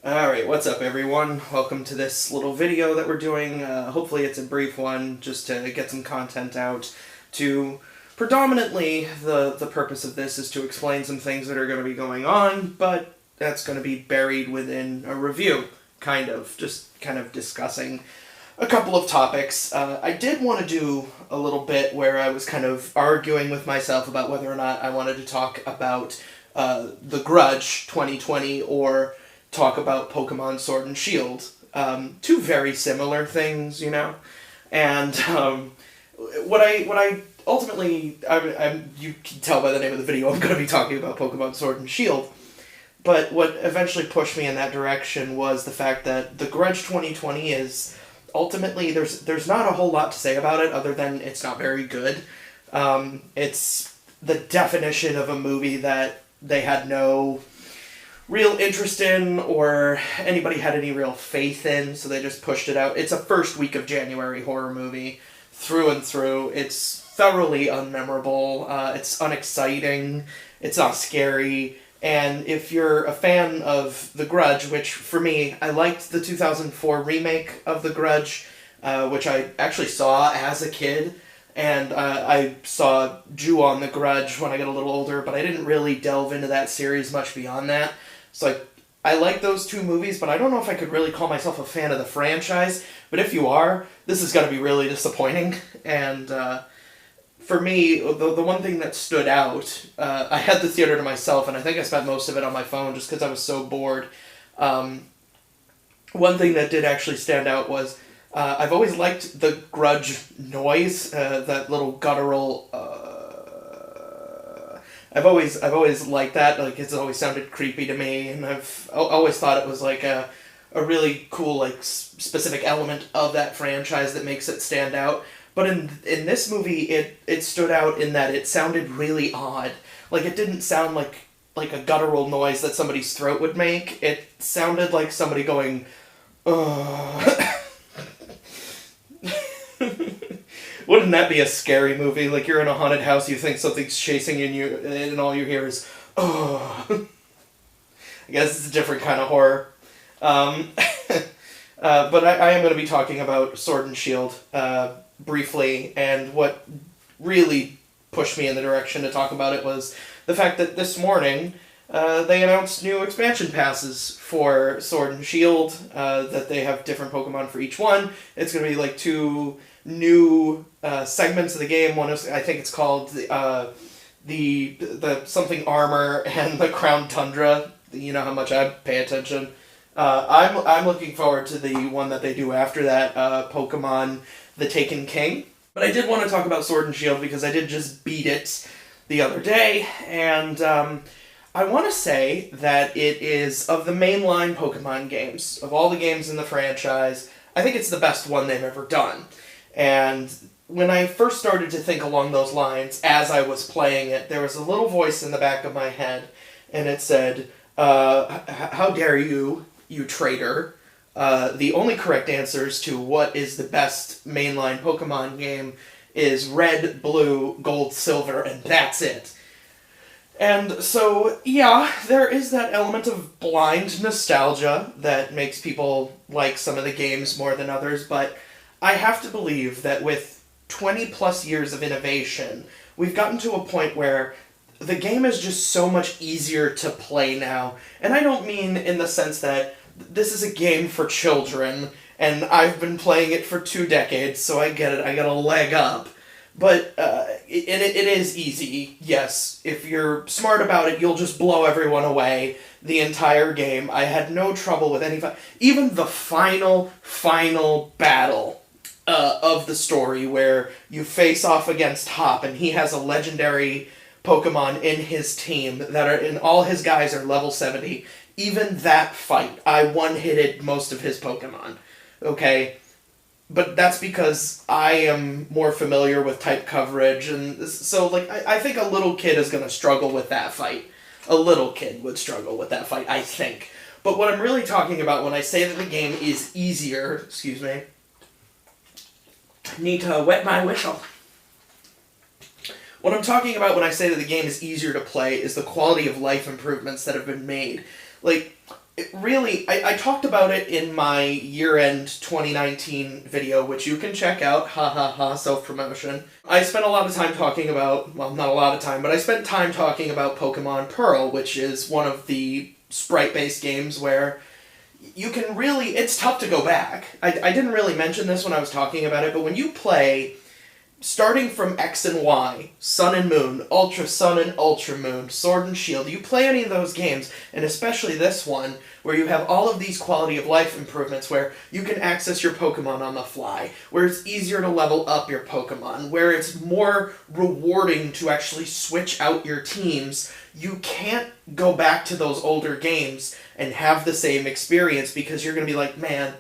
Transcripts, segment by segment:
Alright, what's up everyone? Welcome to this little video that we're doing. Hopefully it's a brief one, just to get some content out. Predominantly, the purpose of this is to explain some things that are going to be going on, but that's going to be buried within a review, just kind of discussing a couple of topics. I did want to do a little bit where I was kind of arguing with myself about whether or not I wanted to talk about the Grudge 2020 or talk about Pokemon Sword and Shield. Two very similar things, you know? And what I ultimately, you can tell by the name of the video, I'm going to be talking about Pokemon Sword and Shield. But what eventually pushed me in that direction was the fact that the Grudge 2020 is ultimately, there's not a whole lot to say about it other than it's not very good. It's the definition of a movie that they had no real interest in or anybody had any real faith in, so they just pushed it out. It's a first week of January horror movie through and through. It's thoroughly unmemorable. It's unexciting. It's not scary. And if you're a fan of The Grudge, which for me, I liked the 2004 remake of The Grudge, which I actually saw as a kid, and I saw Ju-On The Grudge when I got a little older, but I didn't really delve into that series much beyond that. So I like those two movies, but I don't know if I could really call myself a fan of the franchise. But if you are, this is going to be really disappointing. And for me, the one thing that stood out, I had the theater to myself, and I think I spent most of it on my phone just because I was so bored. One thing that did actually stand out was I've always liked the Grudge noise, that little guttural. I've always liked that. Like, it's always sounded creepy to me, and I've always thought it was like a really cool, like, specific element of that franchise that makes it stand out. But in this movie, it stood out in that it sounded really odd. Like, it didn't sound like a guttural noise that somebody's throat would make. It sounded like somebody going, ugh. Wouldn't that be a scary movie? Like, you're in a haunted house, you think something's chasing you, and all you hear is, oh. I guess it's a different kind of horror. But I am going to be talking about Sword and Shield briefly, and what really pushed me in the direction to talk about it was the fact that this morning they announced new expansion passes for Sword and Shield, that they have different Pokemon for each one. It's going to be like two new segments of the game. One is, I think it's called the something armor and the Crown Tundra. You know how much I pay attention. I'm looking forward to the one that they do after that, Pokemon the Taken King. But I did want to talk about Sword and Shield because I did just beat it the other day, and I want to say that it is, of the mainline Pokemon games, of all the games in the franchise, I think it's the best one they've ever done. And when I first started to think along those lines, as I was playing it, there was a little voice in the back of my head, and it said, how dare you, you traitor. The only correct answers to what is the best mainline Pokemon game is red, blue, gold, silver, and that's it. And so, yeah, there is that element of blind nostalgia that makes people like some of the games more than others, but I have to believe that with 20 plus years of innovation, we've gotten to a point where the game is just so much easier to play now. And I don't mean in the sense that this is a game for children, and I've been playing it for 2 decades, so I get it, I got a leg up. But it is easy, yes. If you're smart about it, you'll just blow everyone away the entire game. I had no trouble with any... Even the final battle of the story, where you face off against Hop, and he has a legendary Pokemon in his team that are... and all his guys are level 70. Even that fight, I one-hitted most of his Pokemon. Okay? But that's because I am more familiar with type coverage, and so, like, I think a little kid is going to struggle with that fight. A little kid would struggle with that fight, I think. But what I'm really talking about when I say that the game is easier... Excuse me. Need to wet my whistle. What I'm talking about when I say that the game is easier to play is the quality of life improvements that have been made. Like, I talked about it in my year-end 2019 video, which you can check out, ha ha ha, self-promotion. I spent a lot of time talking about, well, not a lot of time, but I spent time talking about Pokemon Pearl, which is one of the sprite-based games where you can really, it's tough to go back. I didn't really mention this when I was talking about it, but when you play, starting from X and Y, Sun and Moon, Ultra Sun and Ultra Moon, Sword and Shield, you play any of those games, and especially this one, where you have all of these quality of life improvements, where you can access your Pokemon on the fly, where it's easier to level up your Pokemon, where it's more rewarding to actually switch out your teams, you can't go back to those older games and have the same experience, because you're going to be like, man,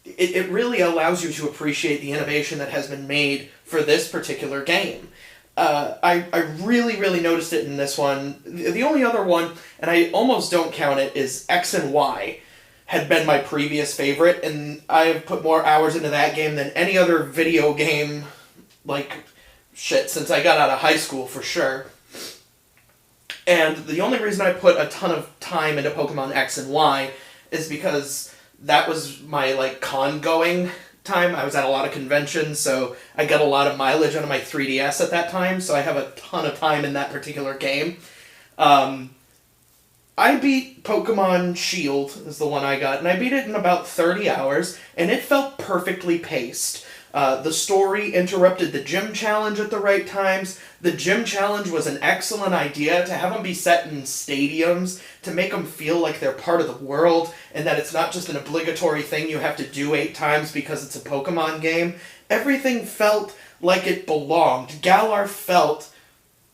it really allows you to appreciate the innovation that has been made for this particular game. I really, really noticed it in this one. The only other one, and I almost don't count it, is X and Y had been my previous favorite, and I have put more hours into that game than any other video game, since I got out of high school, for sure. And the only reason I put a ton of time into Pokemon X and Y is because that was my, con-going time. I was at a lot of conventions, so I got a lot of mileage out of my 3DS at that time, so I have a ton of time in that particular game. I beat Pokemon Shield, is the one I got, and I beat it in about 30 hours, and it felt perfectly paced. The story interrupted the gym challenge at the right times. The gym challenge was an excellent idea, to have them be set in stadiums, to make them feel like they're part of the world, and that it's not just an obligatory thing you have to do 8 times because it's a Pokemon game. Everything felt like it belonged. Galar felt,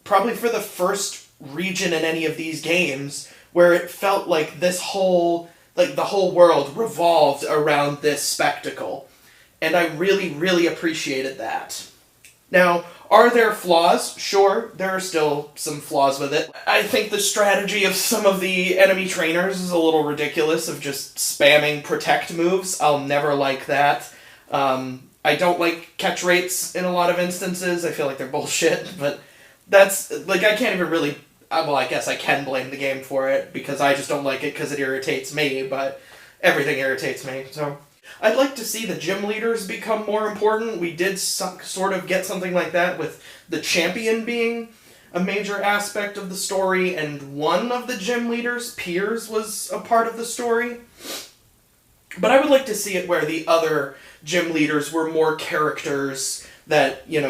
probably for the first region in any of these games, where it felt like the whole world revolved around this spectacle. And I really, really appreciated that. Now, are there flaws? Sure, there are still some flaws with it. I think the strategy of some of the enemy trainers is a little ridiculous, of just spamming protect moves. I'll never like that. I don't like catch rates in a lot of instances. I feel like they're bullshit, but that's, I can't even really, well, I guess I can blame the game for it, because I just don't like it because it irritates me, but everything irritates me, so. I'd like to see the gym leaders become more important. We did sort of get something like that with the champion being a major aspect of the story, and one of the gym leaders, Piers, was a part of the story. But I would like to see it where the other gym leaders were more characters that, you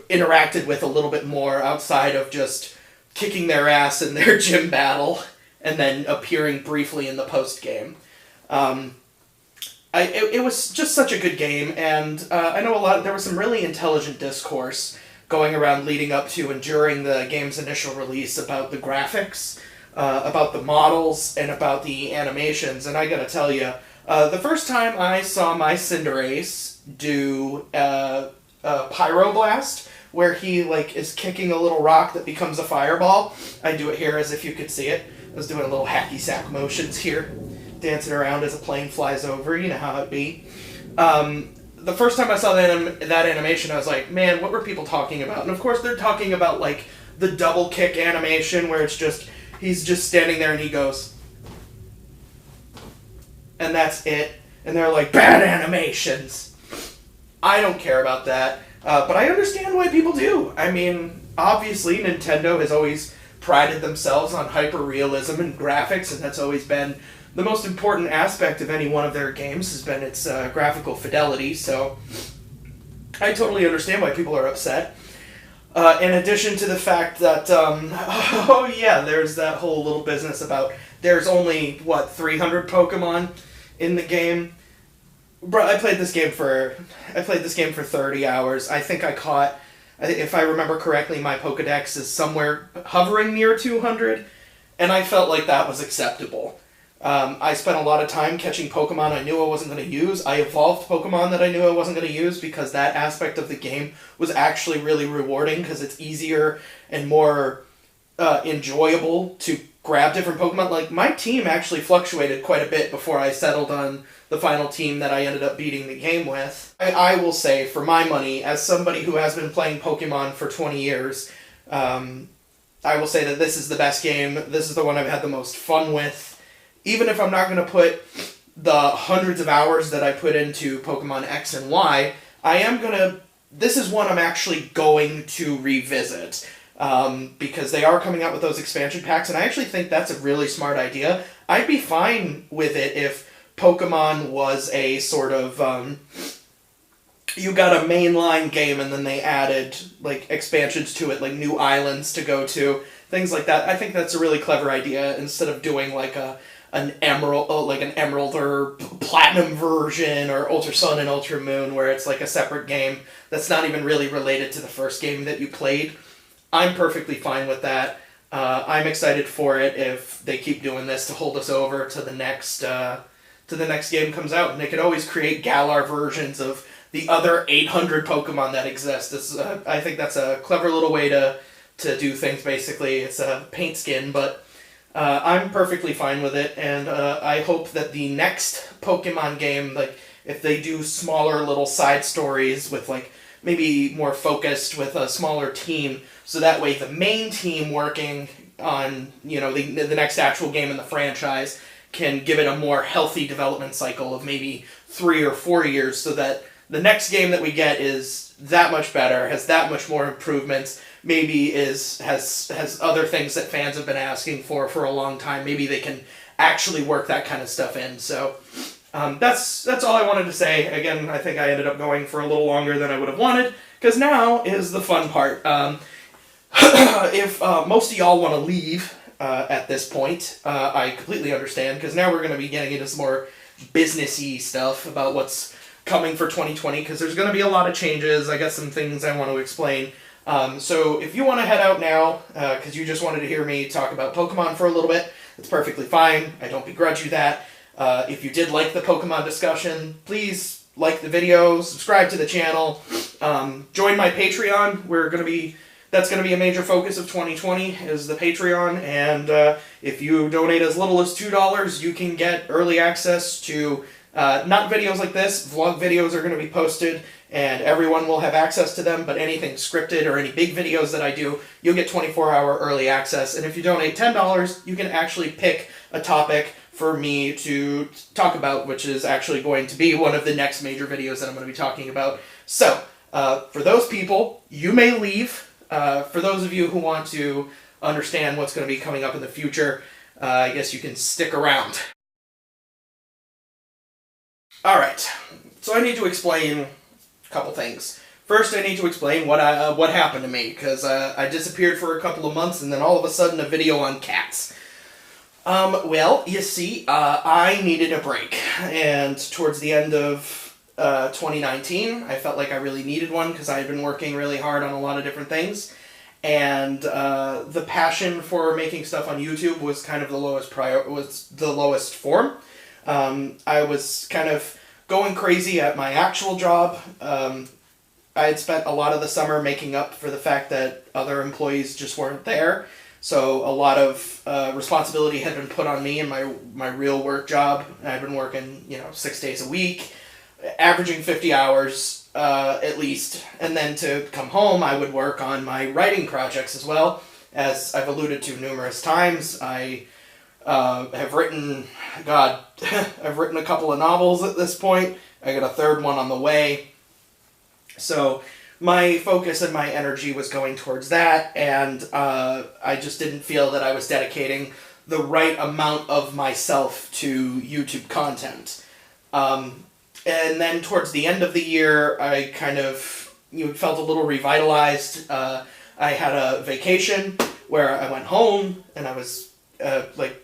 interacted with a little bit more outside of just kicking their ass in their gym battle and then appearing briefly in the post-game. It was just such a good game, and I know there was some really intelligent discourse going around leading up to and during the game's initial release about the graphics, about the models, and about the animations, and I gotta tell you, the first time I saw my Cinderace do a Pyroblast, where he, is kicking a little rock that becomes a fireball, I do it here as if you could see it. I was doing a little hacky sack motions here, dancing around as a plane flies over, you know how it be. The first time I saw that animation, I was like, man, what were people talking about? And of course they're talking about, the double kick animation, where it's just, he's just standing there and he goes, and that's it. And they're like, bad animations. I don't care about that, but I understand why people do. I mean, obviously Nintendo has always prided themselves on hyper-realism and graphics, and that's always been the most important aspect of any one of their games, has been its graphical fidelity, so I totally understand why people are upset. In addition to the fact that, there's that whole little business about there's only, 300 Pokemon in the game. Bro, I played this game for 30 hours. I think I caught, if I remember correctly, my Pokedex is somewhere hovering near 200, and I felt like that was acceptable. I spent a lot of time catching Pokemon I knew I wasn't going to use. I evolved Pokemon that I knew I wasn't going to use, because that aspect of the game was actually really rewarding, because it's easier and more enjoyable to grab different Pokemon. My team actually fluctuated quite a bit before I settled on the final team that I ended up beating the game with. I will say, for my money, as somebody who has been playing Pokemon for 20 years, I will say that this is the best game. This is the one I've had the most fun with. even if I'm not going to put the hundreds of hours that I put into Pokemon X and Y, this is one I'm actually going to revisit. Because they are coming out with those expansion packs, and I actually think that's a really smart idea. I'd be fine with it if Pokemon was a sort of, you got a mainline game and then they added, like, expansions to it, like new islands to go to, things like that. I think that's a really clever idea, instead of doing, like, an emerald or platinum version, or Ultra Sun and Ultra Moon, where it's like a separate game that's not even really related to the first game that you played. I'm perfectly fine with that. I'm excited for it if they keep doing this to hold us over to the next game comes out. And they could always create Galar versions of the other 800 Pokemon that exist. I think that's a clever little way to do things. Basically, it's a paint skin, but I'm perfectly fine with it. And I hope that the next Pokemon game, like if they do smaller little side stories with like maybe more focused with a smaller team, so that way the main team working on, you know, the next actual game in the franchise can give it a more healthy development cycle of maybe 3 or 4 years, so that the next game that we get is that much better, has that much more improvements, maybe has other things that fans have been asking for a long time. Maybe they can actually work that kind of stuff in. So that's all I wanted to say. Again, I think I ended up going for a little longer than I would have wanted, because now is the fun part. If most of y'all want to leave at this point, I completely understand, because now we're going to be getting into some more businessy stuff about what's coming for 2020, because there's going to be a lot of changes. I got some things I want to explain. So if you want to head out now, because you just wanted to hear me talk about Pokemon for a little bit, it's perfectly fine. I don't begrudge you that. If you did like the Pokemon discussion, please like the video, subscribe to the channel, join my Patreon. That's going to be a major focus of 2020, is the Patreon, and if you donate as little as $2, you can get early access to not videos like this. Vlog videos are going to be posted, and everyone will have access to them, but anything scripted or any big videos that I do, you'll get 24-hour early access. And if you donate $10, you can actually pick a topic for me to talk about, which is actually going to be one of the next major videos that I'm going to be talking about. So, for those people, you may leave. For those of you who want to understand what's going to be coming up in the future, I guess you can stick around. Alright, so I need to explain a couple things. First, I need to explain what happened to me, because I disappeared for a couple of months, and then all of a sudden a video on cats. Well, you see, I needed a break, and towards the end of 2019, I felt like I really needed one, because I had been working really hard on a lot of different things, and the passion for making stuff on YouTube was kind of the lowest form. I was kind of going crazy at my actual job. I had spent a lot of the summer making up for the fact that other employees just weren't there, so a lot of responsibility had been put on me in my real work job. I'd been working, 6 days a week, averaging 50 hours at least, and then to come home I would work on my writing projects as well. As I've alluded to numerous times, I have written, I've written a couple of novels at this point. I got a third one on the way. So my focus and my energy was going towards that, and I just didn't feel that I was dedicating the right amount of myself to YouTube content. And then towards the end of the year, I kind of felt a little revitalized. I had a vacation where I went home, and I was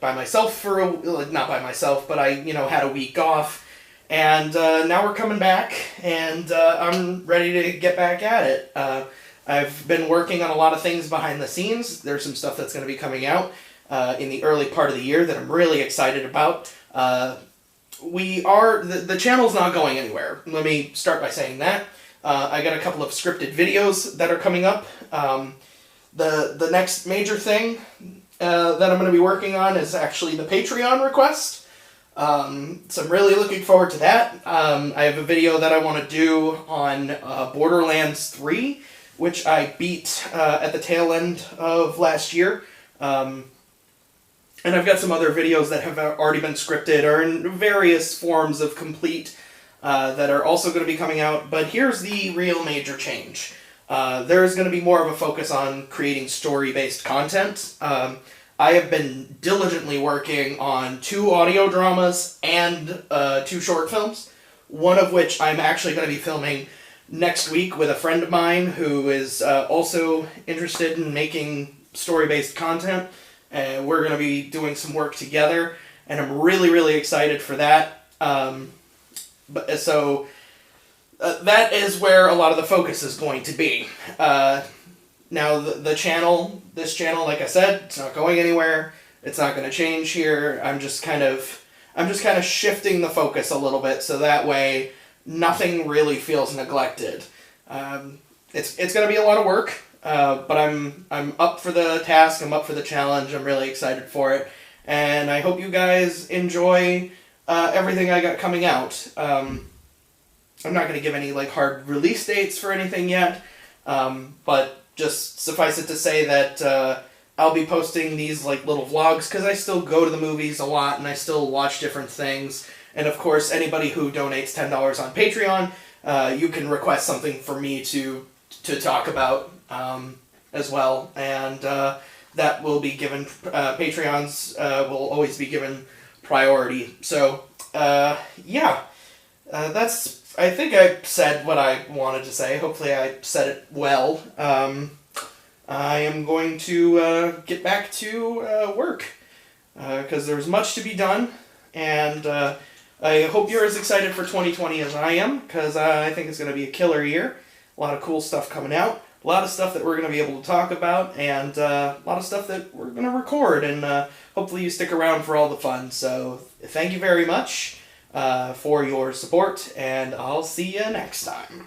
by myself not by myself, but I had a week off. And now we're coming back, and I'm ready to get back at it. I've been working on a lot of things behind the scenes. There's some stuff that's going to be coming out in the early part of the year that I'm really excited about. The channel's not going anywhere. Let me start by saying that. I got a couple of scripted videos that are coming up. The next major thing that I'm going to be working on is actually the Patreon request. So I'm really looking forward to that. I have a video that I want to do on Borderlands 3, which I beat at the tail end of last year. And I've got some other videos that have already been scripted or in various forms of complete that are also going to be coming out. But here's the real major change. There's going to be more of a focus on creating story-based content. I have been diligently working on 2 audio dramas and 2 short films, one of which I'm actually going to be filming next week with a friend of mine who is also interested in making story-based content. And we're going to be doing some work together, and I'm really, really excited for that. That is where a lot of the focus is going to be. Now, this channel, like I said, it's not going anywhere. It's not going to change here. I'm just kind of shifting the focus a little bit, so that way nothing really feels neglected. It's going to be a lot of work. But I'm up for the task, I'm up for the challenge, I'm really excited for it, and I hope you guys enjoy everything I got coming out. I'm not going to give any hard release dates for anything yet, but just suffice it to say that I'll be posting these little vlogs, because I still go to the movies a lot, and I still watch different things, and of course anybody who donates $10 on Patreon, you can request something for me to talk about as well, and that will be given, Patreons will always be given priority. So, yeah, I think I said what I wanted to say. Hopefully I said it well. I am going to get back to work, because there's much to be done, and I hope you're as excited for 2020 as I am, because I think it's going to be a killer year. A lot of cool stuff coming out. A lot of stuff that we're going to be able to talk about, and a lot of stuff that we're going to record, and hopefully you stick around for all the fun. So thank you very much for your support, and I'll see you next time.